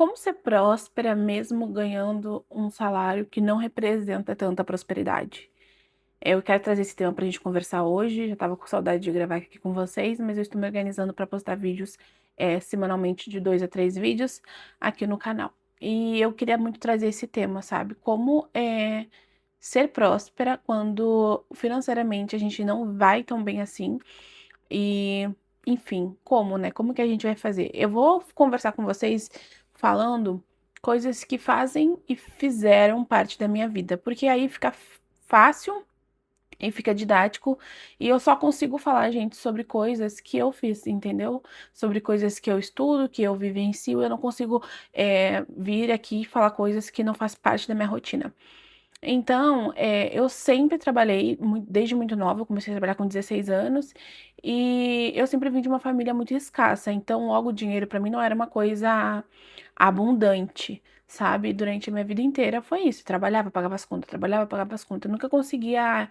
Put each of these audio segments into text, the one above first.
Como ser próspera mesmo ganhando um salário que não representa tanta prosperidade? Eu quero trazer esse tema pra gente conversar hoje. Já estava com saudade de gravar aqui com vocês, mas eu estou me organizando para postar vídeos semanalmente de 2 a 3 vídeos aqui no canal. E eu queria muito trazer esse tema, sabe? Como ser próspera quando financeiramente a gente não vai tão bem assim. E, enfim, como, né? Como que a gente vai fazer? Eu vou conversar com vocês falando coisas que fazem e fizeram parte da minha vida, porque aí fica fácil e fica didático, e eu só consigo falar, gente, sobre coisas que eu fiz, entendeu? Sobre coisas que eu estudo, que eu vivencio, eu não consigo vir aqui e falar coisas que não faz parte da minha rotina. Então, eu sempre trabalhei, desde muito nova, eu comecei a trabalhar com 16 anos, e eu sempre vim de uma família muito escassa, então logo o dinheiro para mim não era uma coisa abundante, sabe? Durante a minha vida inteira foi isso, trabalhava, pagava as contas, trabalhava, pagava as contas, eu nunca conseguia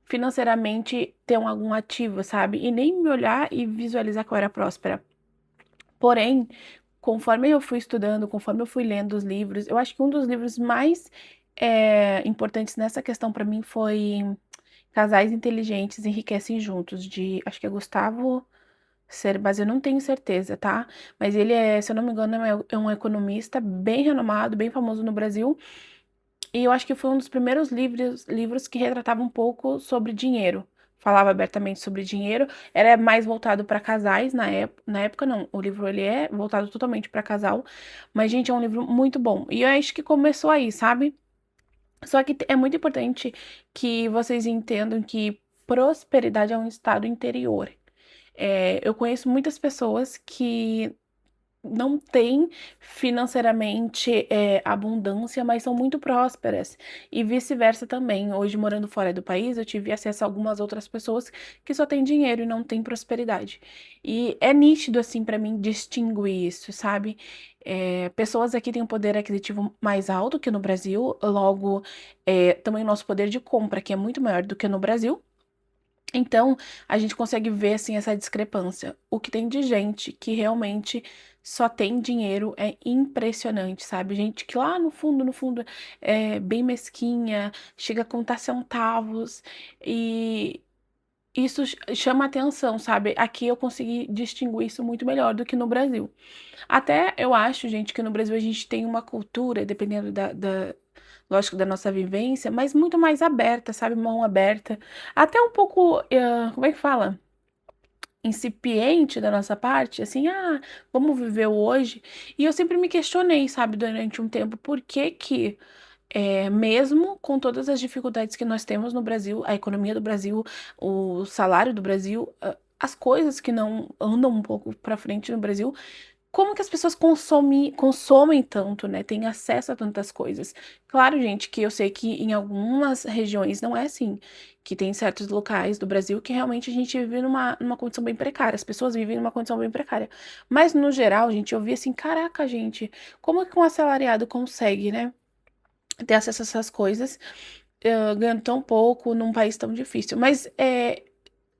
financeiramente ter algum ativo, sabe? E nem me olhar e visualizar que eu era próspera. Porém, conforme eu fui estudando, conforme eu fui lendo os livros, eu acho que um dos livros mais importantes nessa questão para mim foi Casais Inteligentes Enriquecem Juntos, de acho que é Gustavo Cerbasi, eu não tenho certeza, tá? Mas ele se eu não me engano, é um economista bem renomado, bem famoso no Brasil. E eu acho que foi um dos primeiros livros que retratava um pouco sobre dinheiro. Falava abertamente sobre dinheiro. Era mais voltado para casais na época, não. O livro ele é voltado totalmente para casal. Mas, gente, é um livro muito bom. E eu acho que começou aí, sabe? Só que é muito importante que vocês entendam que prosperidade é um estado interior. Eu conheço muitas pessoas que não têm financeiramente abundância, mas são muito prósperas. E vice-versa também. Hoje, morando fora do país, eu tive acesso a algumas outras pessoas que só têm dinheiro e não têm prosperidade. E é nítido, assim, para mim, distinguir isso, sabe? Pessoas aqui têm um poder aquisitivo mais alto que no Brasil, logo, também o nosso poder de compra, que é muito maior do que no Brasil. Então, a gente consegue ver assim essa discrepância. O que tem de gente que realmente só tem dinheiro é impressionante, sabe? Gente que lá no fundo, é bem mesquinha, chega a contar centavos e isso chama atenção, sabe? Aqui eu consegui distinguir isso muito melhor do que no Brasil. Até eu acho, gente, que no Brasil a gente tem uma cultura, dependendo lógico, da nossa vivência, mas muito mais aberta, sabe? Mão aberta. Até um pouco, como é que fala? Incipiente da nossa parte, assim, vamos viver o hoje. E eu sempre me questionei, sabe, durante um tempo, por que que, mesmo com todas as dificuldades que nós temos no Brasil, a economia do Brasil, o salário do Brasil, as coisas que não andam um pouco para frente no Brasil, como que as pessoas consomem tanto, né? Têm acesso a tantas coisas. Claro, gente, que eu sei que em algumas regiões não é assim. Que tem certos locais do Brasil que realmente a gente vive numa condição bem precária. As pessoas vivem numa condição bem precária. Mas, no geral, gente, eu vi assim, caraca, gente, como que um assalariado consegue, né? Ter acesso a essas coisas, ganhando tão pouco num país tão difícil. Mas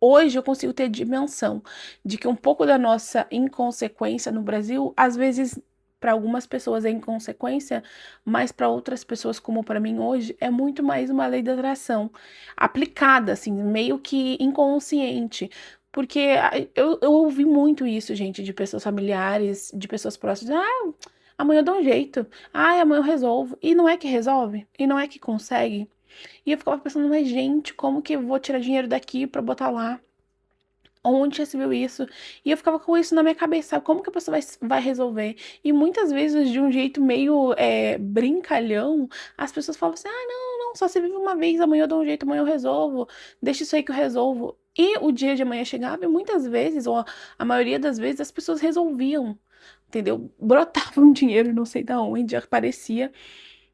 hoje eu consigo ter dimensão de que um pouco da nossa inconsequência no Brasil, às vezes, para algumas pessoas é inconsequência, mas para outras pessoas, como para mim hoje, é muito mais uma lei da atração aplicada, assim, meio que inconsciente. Porque eu ouvi muito isso, gente, de pessoas familiares, de pessoas próximas. Amanhã eu dou um jeito. Amanhã eu resolvo. E não é que resolve, e não é que consegue. E eu ficava pensando, mas gente, como que eu vou tirar dinheiro daqui pra botar lá? Onde já se viu isso? E eu ficava com isso na minha cabeça, sabe? Como que a pessoa vai resolver? E muitas vezes, de um jeito meio brincalhão, as pessoas falam assim: não, não, só se vive uma vez, amanhã eu dou um jeito, amanhã eu resolvo, deixa isso aí que eu resolvo. E o dia de amanhã chegava e muitas vezes, ou a maioria das vezes, as pessoas resolviam, entendeu? Brotava um dinheiro, não sei de onde, aparecia.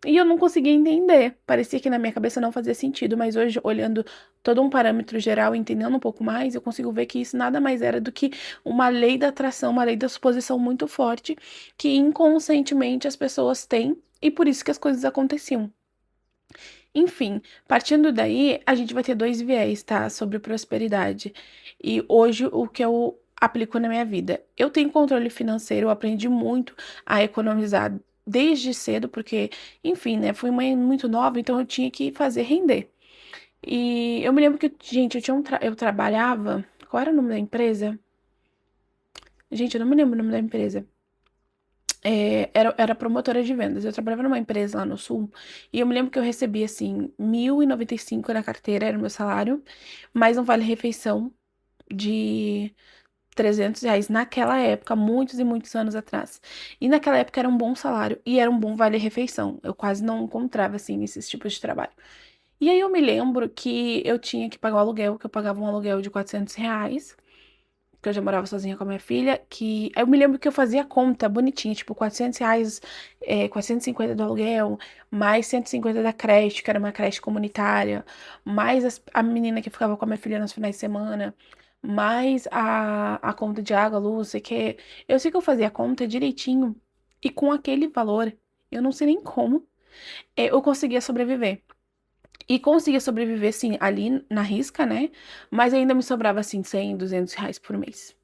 E eu não conseguia entender. Parecia que na minha cabeça não fazia sentido, mas hoje, olhando todo um parâmetro geral, entendendo um pouco mais, eu consigo ver que isso nada mais era do que uma lei da atração, uma lei da suposição muito forte, que inconscientemente as pessoas têm, e por isso que as coisas aconteciam. Enfim, partindo daí, a gente vai ter dois viés, tá? Sobre prosperidade. E hoje, o que eu aplico na minha vida? Eu tenho controle financeiro, eu aprendi muito a economizar desde cedo, porque, enfim, né, fui mãe muito nova, então eu tinha que fazer render. E eu me lembro que, gente, eu trabalhava, qual era o nome da empresa? Gente, eu não me lembro o nome da empresa. Era promotora de vendas. Eu trabalhava numa empresa lá no Sul e eu me lembro que eu recebia, assim, 1.095 na carteira, era o meu salário, mais um vale-refeição de R$ 300 naquela época, muitos e muitos anos atrás. E naquela época era um bom salário e era um bom vale-refeição. Eu quase não encontrava, assim, esses tipos de trabalho. E aí eu me lembro que eu tinha que pagar o aluguel, que eu pagava um aluguel de R$ 400, que eu já morava sozinha com a minha filha, que eu me lembro que eu fazia conta bonitinha, tipo, R$ 400, 450 do aluguel, mais 150 da creche, que era uma creche comunitária, mais a menina que ficava com a minha filha nos finais de semana, mais a conta de água, luz, sei que. Eu sei que eu fazia a conta direitinho, e com aquele valor, eu não sei nem como, eu conseguia sobreviver. E conseguia sobreviver, sim, ali na risca, né? Mas ainda me sobrava, assim, R$ 100, R$ 200 por mês.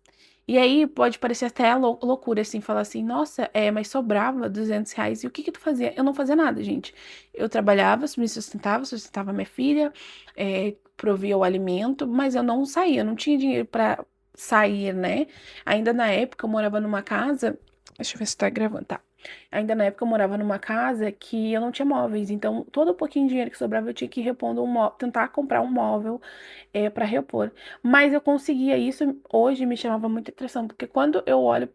E aí pode parecer até loucura, assim, falar assim, nossa, mas sobrava R$ 200. E o que que tu fazia? Eu não fazia nada, gente. Eu trabalhava, me sustentava minha filha, provia o alimento, mas eu não saía, eu não tinha dinheiro pra sair, né? Ainda na época eu morava numa casa, deixa eu ver se tá gravando, tá. Ainda na época eu morava numa casa que eu não tinha móveis, então todo o pouquinho de dinheiro que sobrava eu tinha que ir repondo tentar comprar um móvel para repor. Mas eu conseguia isso, hoje me chamava muita atenção, porque quando eu olho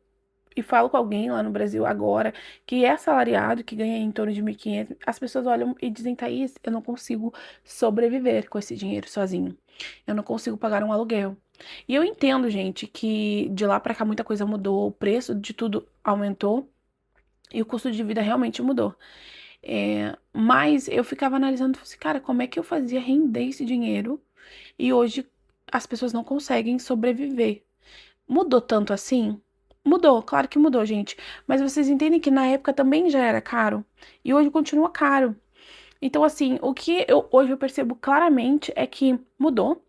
e falo com alguém lá no Brasil agora que é assalariado, que ganha em torno de 1.500, as pessoas olham e dizem, Thaís, eu não consigo sobreviver com esse dinheiro sozinho. Eu não consigo pagar um aluguel. E eu entendo, gente, que de lá pra cá muita coisa mudou, o preço de tudo aumentou e o custo de vida realmente mudou. Mas eu ficava analisando, assim, cara, como é que eu fazia render esse dinheiro e hoje as pessoas não conseguem sobreviver? Mudou tanto assim? Mudou, claro que mudou, gente. Mas vocês entendem que na época também já era caro e hoje continua caro. Então, assim, o que hoje eu percebo claramente é que mudou.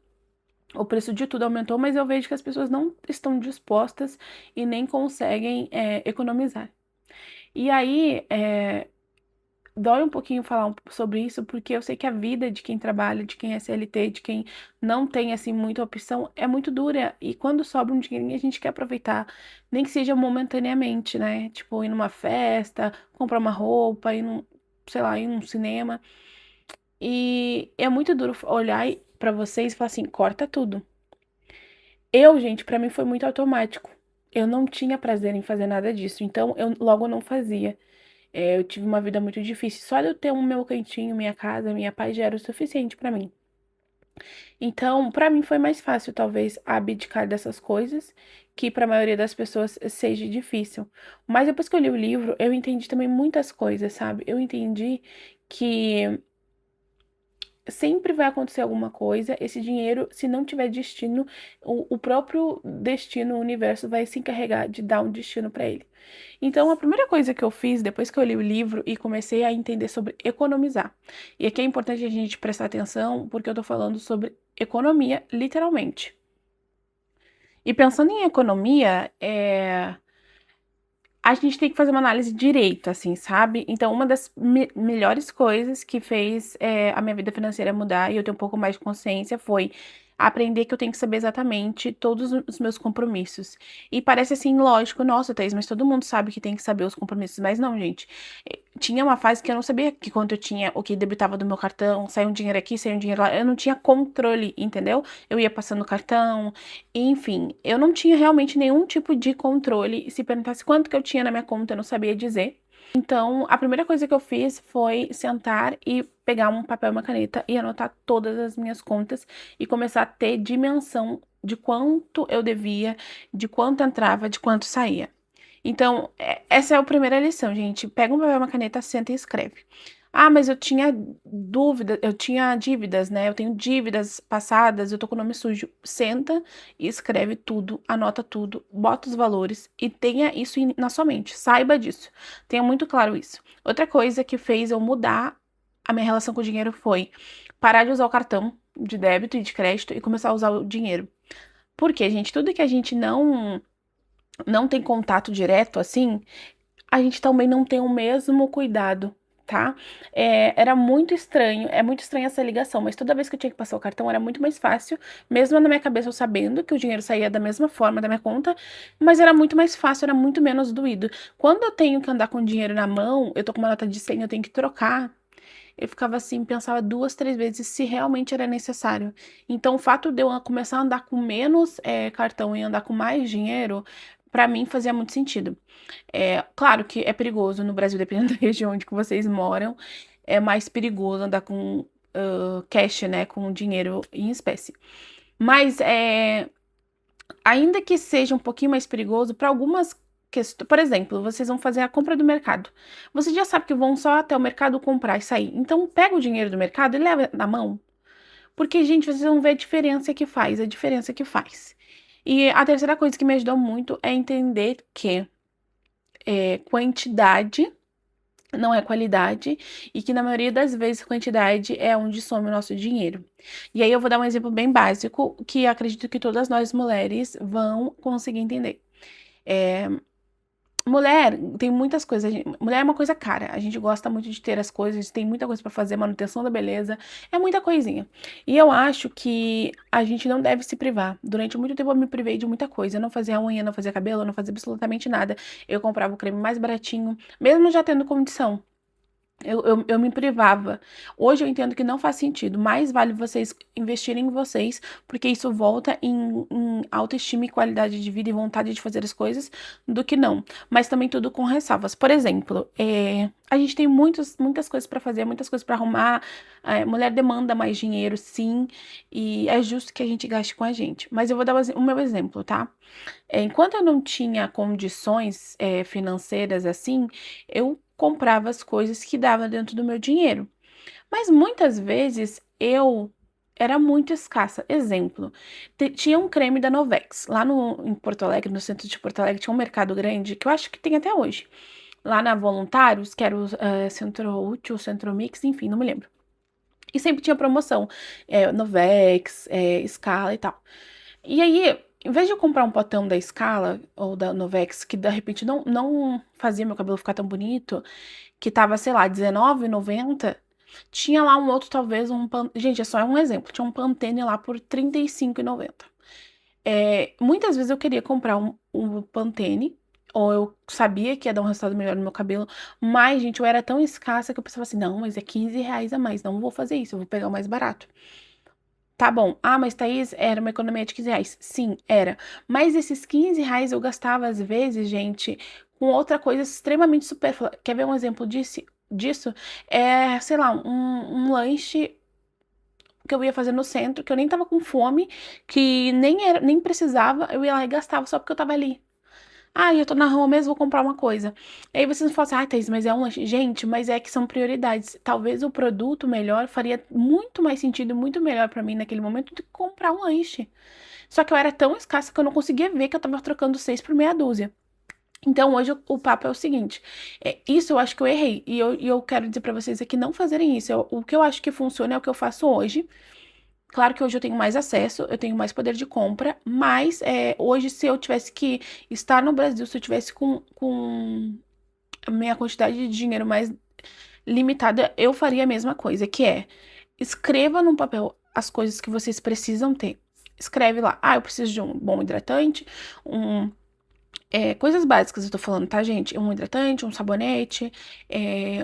O preço de tudo aumentou, mas eu vejo que as pessoas não estão dispostas e nem conseguem economizar. E aí, dói um pouquinho falar sobre isso, porque eu sei que a vida de quem trabalha, de quem é CLT, de quem não tem, assim, muita opção, é muito dura. E quando sobra um dinheirinho, a gente quer aproveitar, nem que seja momentaneamente, né? Tipo, ir numa festa, comprar uma roupa, sei lá, ir num cinema. E é muito duro olhar pra vocês e falar assim, corta tudo. Gente, pra mim foi muito automático. Eu não tinha prazer em fazer nada disso, então eu logo não fazia. Eu tive uma vida muito difícil. Só de eu ter o meu cantinho, minha casa, minha paz já era o suficiente pra mim. Então, pra mim foi mais fácil, talvez, abdicar dessas coisas, que pra maioria das pessoas seja difícil. Mas depois que eu li o livro, eu entendi também muitas coisas, sabe? Eu entendi que sempre vai acontecer alguma coisa. Esse dinheiro, se não tiver destino, o próprio destino, o universo vai se encarregar de dar um destino para ele. Então, a primeira coisa que eu fiz depois que eu li o livro e comecei a entender sobre economizar. E aqui é importante a gente prestar atenção, porque eu tô falando sobre economia, literalmente. E pensando em economia, a gente tem que fazer uma análise direito, assim, sabe? Então, uma das melhores coisas que fez a minha vida financeira mudar e eu ter um pouco mais de consciência foi aprender que eu tenho que saber exatamente todos os meus compromissos. E parece assim, lógico, nossa, Thaís, mas todo mundo sabe que tem que saber os compromissos. Mas não, gente. Tinha uma fase que eu não sabia que quanto eu tinha, o que debitava do meu cartão, saiu um dinheiro aqui, saiu um dinheiro lá. Eu não tinha controle, entendeu? Eu ia passando o cartão, enfim, eu não tinha realmente nenhum tipo de controle. Se perguntasse quanto que eu tinha na minha conta, eu não sabia dizer. Então, a primeira coisa que eu fiz foi sentar e pegar um papel e uma caneta e anotar todas as minhas contas e começar a ter dimensão de quanto eu devia, de quanto entrava, de quanto saía. Então, essa é a primeira lição, gente. Pega um papel e uma caneta, senta e escreve. Ah, mas eu tinha dúvida, eu tinha dívidas, né? Eu tenho dívidas passadas, eu tô com o nome sujo. Senta e escreve tudo, anota tudo, bota os valores e tenha isso na sua mente. Saiba disso. Tenha muito claro isso. Outra coisa que fez eu mudar a minha relação com o dinheiro foi parar de usar o cartão de débito e de crédito e começar a usar o dinheiro. Porque, gente, tudo que a gente não tem contato direto, assim, a gente também não tem o mesmo cuidado, tá? Era muito estranho, é muito estranha essa ligação, mas toda vez que eu tinha que passar o cartão era muito mais fácil, mesmo na minha cabeça eu sabendo que o dinheiro saía da mesma forma da minha conta, mas era muito mais fácil, era muito menos doído. Quando eu tenho que andar com dinheiro na mão, eu tô com uma nota de 100, eu tenho que trocar. Eu ficava assim, pensava duas, três vezes se realmente era necessário. Então, o fato de eu começar a andar com menos cartão e andar com mais dinheiro, pra mim fazia muito sentido. Claro que é perigoso no Brasil, dependendo da região onde que vocês moram, é mais perigoso andar com cash, né, com dinheiro em espécie. Mas ainda que seja um pouquinho mais perigoso, para algumas questões, por exemplo, vocês vão fazer a compra do mercado. Você já sabe que vão só até o mercado comprar e sair. Então, pega o dinheiro do mercado e leva na mão. Porque, gente, vocês vão ver a diferença que faz, a diferença que faz. E a terceira coisa que me ajudou muito é entender que quantidade não é qualidade e que na maioria das vezes quantidade é onde some o nosso dinheiro. E aí eu vou dar um exemplo bem básico que acredito que todas nós mulheres vão conseguir entender. É, Mulher tem muitas coisas. Mulher é uma coisa cara. A gente gosta muito de ter as coisas, tem muita coisa pra fazer, manutenção da beleza, é muita coisinha. E eu acho que a gente não deve se privar. Durante muito tempo eu me privei de muita coisa. Eu não fazia unha, não fazia cabelo, não fazia absolutamente nada. Eu comprava o creme mais baratinho, mesmo já tendo condição. Eu me privava. Hoje eu entendo que não faz sentido. Mais vale vocês investirem em vocês, porque isso volta em autoestima e qualidade de vida e vontade de fazer as coisas, do que não. Mas também tudo com ressalvas. Por exemplo, a gente tem muitas coisas para fazer, muitas coisas para arrumar. Mulher demanda mais dinheiro, sim, e é justo que a gente gaste com a gente. Mas eu vou dar o meu exemplo, tá? Enquanto eu não tinha condições, financeiras assim, eu comprava as coisas que dava dentro do meu dinheiro. Mas muitas vezes eu era muito escassa. Exemplo, tinha um creme da Novex. Lá em Porto Alegre, no centro de Porto Alegre, tinha um mercado grande, que eu acho que tem até hoje. Lá na Voluntários, que era o Centro Útil, Centro Mix, enfim, não me lembro. E sempre tinha promoção, Novex, Scala e tal. E aí, em vez de eu comprar um potão da Scala ou da Novex, que de repente não fazia meu cabelo ficar tão bonito, que tava, sei lá, R$19,90, tinha lá um outro, talvez, gente, é só um exemplo, tinha um Pantene lá por R$35,90. Muitas vezes eu queria comprar um Pantene, ou eu sabia que ia dar um resultado melhor no meu cabelo, mas, gente, eu era tão escassa que eu pensava assim, não, mas é R$15 a mais, não vou fazer isso, eu vou pegar o mais barato. Tá bom. Ah, mas Thaís, era uma economia de R$15. Sim, era. Mas esses R$15 eu gastava, às vezes, gente, com outra coisa extremamente supérflua. Quer ver um exemplo disso? Sei lá, um lanche que eu ia fazer no centro, que eu nem tava com fome, que nem precisava, eu ia lá e gastava só porque eu tava ali. Ah, eu tô na rua mesmo, vou comprar uma coisa. Aí vocês falam assim, ah, Thaís, mas é um lanche. Gente, mas é que são prioridades. Talvez o produto melhor faria muito mais sentido, muito melhor pra mim naquele momento do que comprar um lanche. Só que eu era tão escassa que eu não conseguia ver que eu tava trocando seis por meia dúzia. Então hoje o papo é o seguinte, isso eu acho que eu errei, e eu quero dizer pra vocês aqui não fazerem isso. O que eu acho que funciona é o que eu faço hoje. Claro que hoje eu tenho mais acesso, eu tenho mais poder de compra, mas hoje, se eu tivesse que estar no Brasil, se eu tivesse com a minha quantidade de dinheiro mais limitada, eu faria a mesma coisa, que é escreva num papel as coisas que vocês precisam ter. Escreve lá, eu preciso de um bom hidratante, coisas básicas eu tô falando, tá, gente? Um hidratante, um sabonete,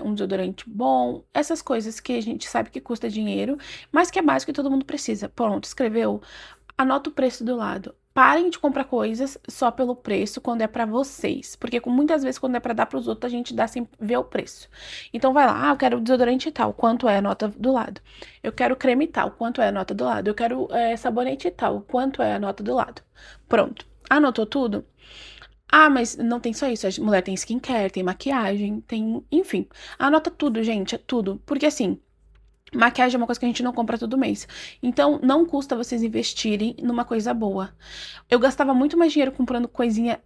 um desodorante bom, essas coisas que a gente sabe que custa dinheiro, mas que é básico e todo mundo precisa. Pronto, escreveu, anota o preço do lado. Parem de comprar coisas só pelo preço quando é pra vocês, porque muitas vezes quando é pra dar pros outros a gente dá sem ver o preço. Então vai lá, eu quero desodorante tal, quanto é a nota do lado? Eu quero creme tal, quanto é a nota do lado? Eu quero sabonete tal, quanto é a nota do lado? Pronto. Anotou tudo? Ah, mas não tem só isso. A mulher tem skincare, tem maquiagem, tem. Enfim. Anota tudo, gente. É tudo. Porque assim, maquiagem é uma coisa que a gente não compra todo mês. Então, não custa vocês investirem numa coisa boa. Eu gastava muito mais dinheiro comprando coisinha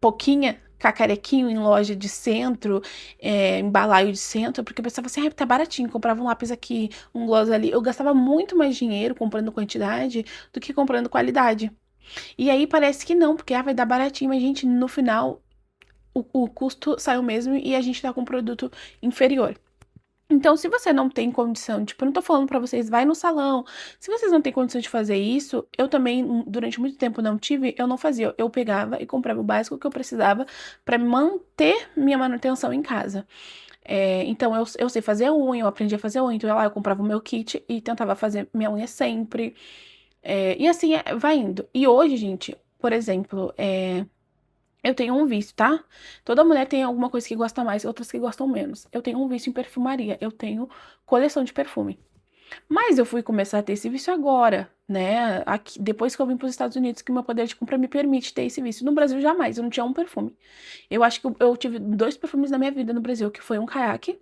pouquinha, cacarequinho em loja de centro, em balaio de centro, porque eu pensava assim, tá baratinho, comprava um lápis aqui, um gloss ali. Eu gastava muito mais dinheiro comprando quantidade do que comprando qualidade. E aí parece que não, porque vai dar baratinho, mas gente, no final o custo sai o mesmo e a gente tá com um produto inferior. Então, se você não tem condição, tipo, eu não tô falando pra vocês, vai no salão. Se vocês não têm condição de fazer isso, eu também, durante muito tempo não tive, eu não fazia. Eu pegava e comprava o básico que eu precisava pra manter minha manutenção em casa. Então, eu sei fazer unha, eu aprendi a fazer unha, então eu comprava o meu kit e tentava fazer minha unha sempre. E assim, vai indo. E hoje, gente, por exemplo, eu tenho um vício, tá? Toda mulher tem alguma coisa que gosta mais, outras que gostam menos. Eu tenho um vício em perfumaria, eu tenho coleção de perfume. Mas eu fui começar a ter esse vício agora, né? Aqui, depois que eu vim para os Estados Unidos, que o meu poder de compra me permite ter esse vício. No Brasil, jamais, eu não tinha um perfume. Eu acho que eu tive 2 perfumes na minha vida no Brasil, que foi um caiaque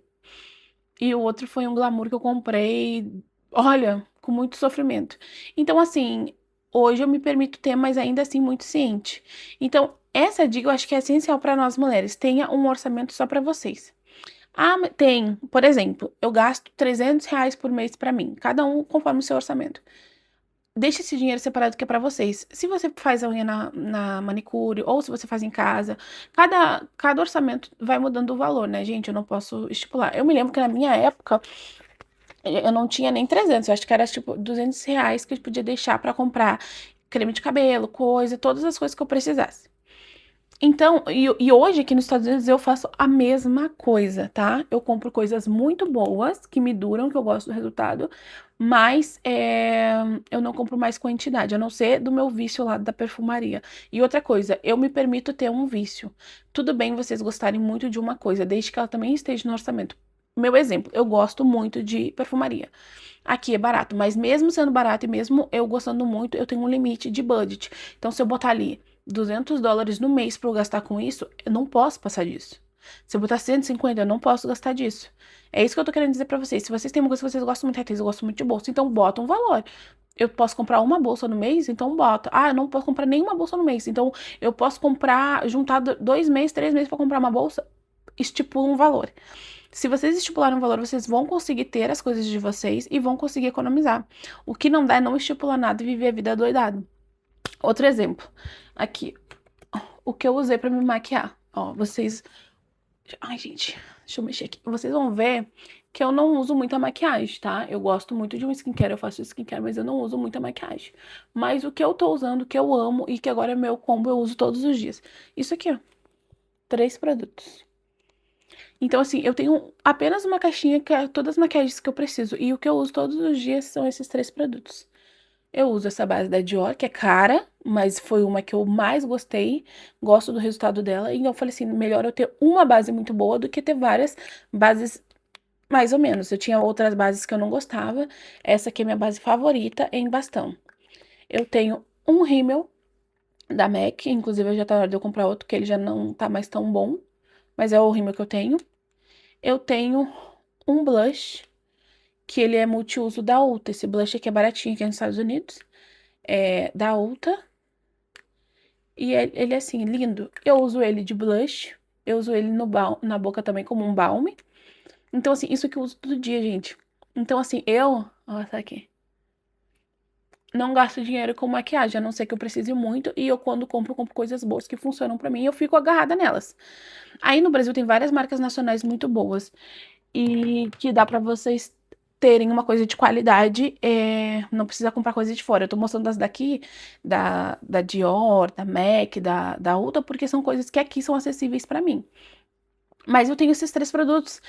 e o outro foi um glamour que eu comprei, olha, com muito sofrimento. Então, assim, hoje eu me permito ter, mas ainda assim muito ciente. Então, essa dica eu acho que é essencial para nós mulheres. Tenha um orçamento só para vocês. Ah, tem, por exemplo, eu gasto R$ 300 por mês para mim, cada um conforme o seu orçamento. Deixa esse dinheiro separado que é pra vocês. Se você faz a unha na manicure ou se você faz em casa, cada orçamento vai mudando o valor, né, gente? Eu não posso estipular. Eu me lembro que na minha época eu não tinha nem 300, eu acho que era tipo R$ 200 que eu podia deixar pra comprar creme de cabelo, coisa, todas as coisas que eu precisasse. Então, e hoje aqui nos Estados Unidos eu faço a mesma coisa, tá? Eu compro coisas muito boas, que me duram, que eu gosto do resultado, mas eu não compro mais quantidade, a não ser do meu vício lá da perfumaria. E outra coisa, eu me permito ter um vício. Tudo bem vocês gostarem muito de uma coisa, desde que ela também esteja no orçamento. Meu exemplo, eu gosto muito de perfumaria. Aqui é barato, mas mesmo sendo barato e mesmo eu gostando muito, eu tenho um limite de budget. Então, se eu botar ali US$ 200 no mês para eu gastar com isso, eu não posso passar disso. Se eu botar 150, eu não posso gastar disso. É isso que eu tô querendo dizer pra vocês. Se vocês têm uma coisa que vocês gostam muito, eu gosto muito de bolsa, então bota um valor. Eu posso comprar uma bolsa no mês, então bota. Ah, eu não posso comprar nenhuma bolsa no mês, então eu posso comprar, juntar 2 meses, 3 meses pra comprar uma bolsa, estipula um valor. Se vocês estipularem um valor, vocês vão conseguir ter as coisas de vocês e vão conseguir economizar. O que não dá é não estipular nada e viver a vida doidado. Outro exemplo. Aqui, o que eu usei pra me maquiar. Ó, vocês... Ai, gente, deixa eu mexer aqui. Vocês vão ver que eu não uso muita maquiagem, tá? Eu gosto muito de um skincare, eu faço skincare, mas eu não uso muita maquiagem. Mas o que eu tô usando, o que eu amo e que agora é meu combo, eu uso todos os dias. Isso aqui, ó. 3 produtos. Então, assim, eu tenho apenas uma caixinha que é todas as maquiagens que eu preciso. E o que eu uso todos os dias são esses 3 produtos. Eu uso essa base da Dior, que é cara, mas foi uma que eu mais gostei, gosto do resultado dela. E eu falei assim, melhor eu ter uma base muito boa do que ter várias bases mais ou menos. Eu tinha outras bases que eu não gostava. Essa aqui é minha base favorita em bastão. Eu tenho um rímel da MAC, inclusive já tá na hora de eu comprar outro, que ele já não tá mais tão bom. Mas é o rímel que eu tenho. Eu tenho um blush, que ele é multiuso da Ulta. Esse blush aqui é baratinho aqui nos Estados Unidos. É da Ulta. E ele é assim, lindo. Eu uso ele de blush. Eu uso ele na boca também como um balme. Então, assim, isso que eu uso todo dia, gente. Então, assim, ó, tá aqui. Não gasto dinheiro com maquiagem, a não ser que eu precise muito. E eu, quando compro, eu compro coisas boas que funcionam pra mim e eu fico agarrada nelas. Aí no Brasil tem várias marcas nacionais muito boas. E que dá pra vocês terem uma coisa de qualidade, não precisa comprar coisa de fora. Eu tô mostrando as daqui, da Dior, da MAC, da Ulta, porque são coisas que aqui são acessíveis pra mim. Mas eu tenho esses 3 produtos.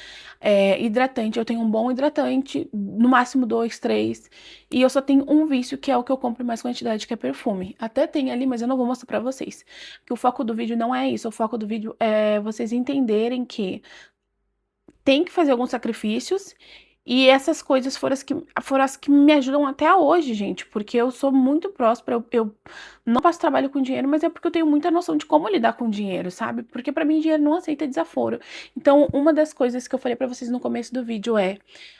Hidratante, eu tenho um bom hidratante, no máximo 2, 3. E eu só tenho um vício, que é o que eu compro em mais quantidade, que é perfume. Até tem ali, mas eu não vou mostrar pra vocês. Que o foco do vídeo não é isso. O foco do vídeo é vocês entenderem que tem que fazer alguns sacrifícios. E essas coisas foram as que me ajudam até hoje, gente. Porque eu sou muito próspera, eu não passo trabalho com dinheiro, mas é porque eu tenho muita noção de como lidar com dinheiro, sabe? Porque pra mim dinheiro não aceita desaforo. Então, uma das coisas que eu falei pra vocês no começo do vídeo é: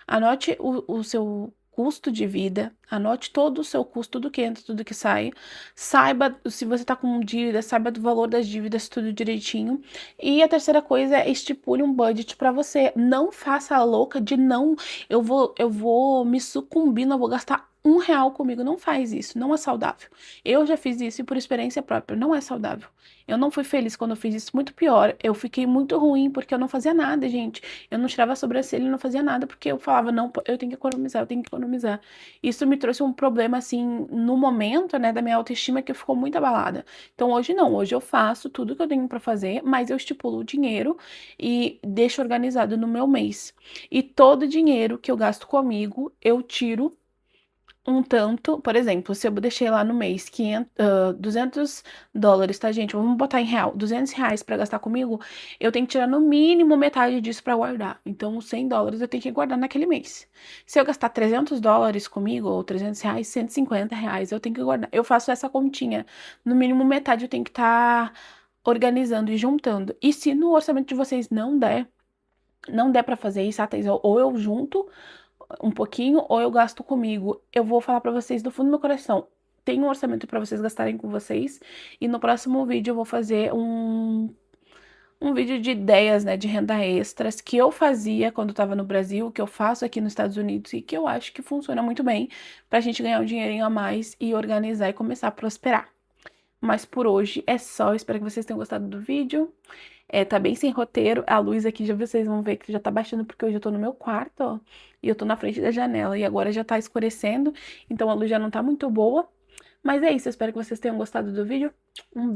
anote o seu custo de vida, anote todo o seu custo, tudo que entra, tudo que sai, saiba se você tá com dívida, saiba do valor das dívidas, tudo direitinho. E a terceira coisa é estipule um budget pra você. Não faça a louca de não, eu vou me sucumbir, não vou gastar R$ 1 comigo, não faz isso, não é saudável. Eu já fiz isso e por experiência própria, não é saudável. Eu não fui feliz quando eu fiz isso, muito pior. Eu fiquei muito ruim porque eu não fazia nada, gente. Eu não tirava a sobrancelha e não fazia nada porque eu falava, não, eu tenho que economizar, eu tenho que economizar. Isso me trouxe um problema, assim, no momento, né, da minha autoestima que ficou muito abalada. Então hoje não, hoje eu faço tudo que eu tenho pra fazer, mas eu estipulo o dinheiro e deixo organizado no meu mês. E todo o dinheiro que eu gasto comigo, eu tiro um tanto, por exemplo, se eu deixei lá no mês $200, tá, gente? Vamos botar em real, R$ 200 pra gastar comigo, eu tenho que tirar no mínimo metade disso pra guardar. Então, $100 eu tenho que guardar naquele mês. Se eu gastar $300 comigo, ou R$ 300, R$ 150 eu tenho que guardar. Eu faço essa continha. No mínimo metade eu tenho que estar organizando e juntando. E se no orçamento de vocês não der pra fazer isso, tá, Thaís? Ou eu junto um pouquinho ou eu gasto comigo. Eu vou falar pra vocês do fundo do meu coração. Tem um orçamento pra vocês gastarem com vocês e no próximo vídeo eu vou fazer um vídeo de ideias, né, de renda extras que eu fazia quando eu tava no Brasil, que eu faço aqui nos Estados Unidos e que eu acho que funciona muito bem pra gente ganhar um dinheirinho a mais e organizar e começar a prosperar. Mas por hoje é só, espero que vocês tenham gostado do vídeo. Tá bem sem roteiro. A luz aqui, já vocês vão ver que já tá baixando, porque hoje eu tô no meu quarto, ó. E eu tô na frente da janela. E agora já tá escurecendo, então a luz já não tá muito boa. Mas é isso, eu espero que vocês tenham gostado do vídeo. Um beijo.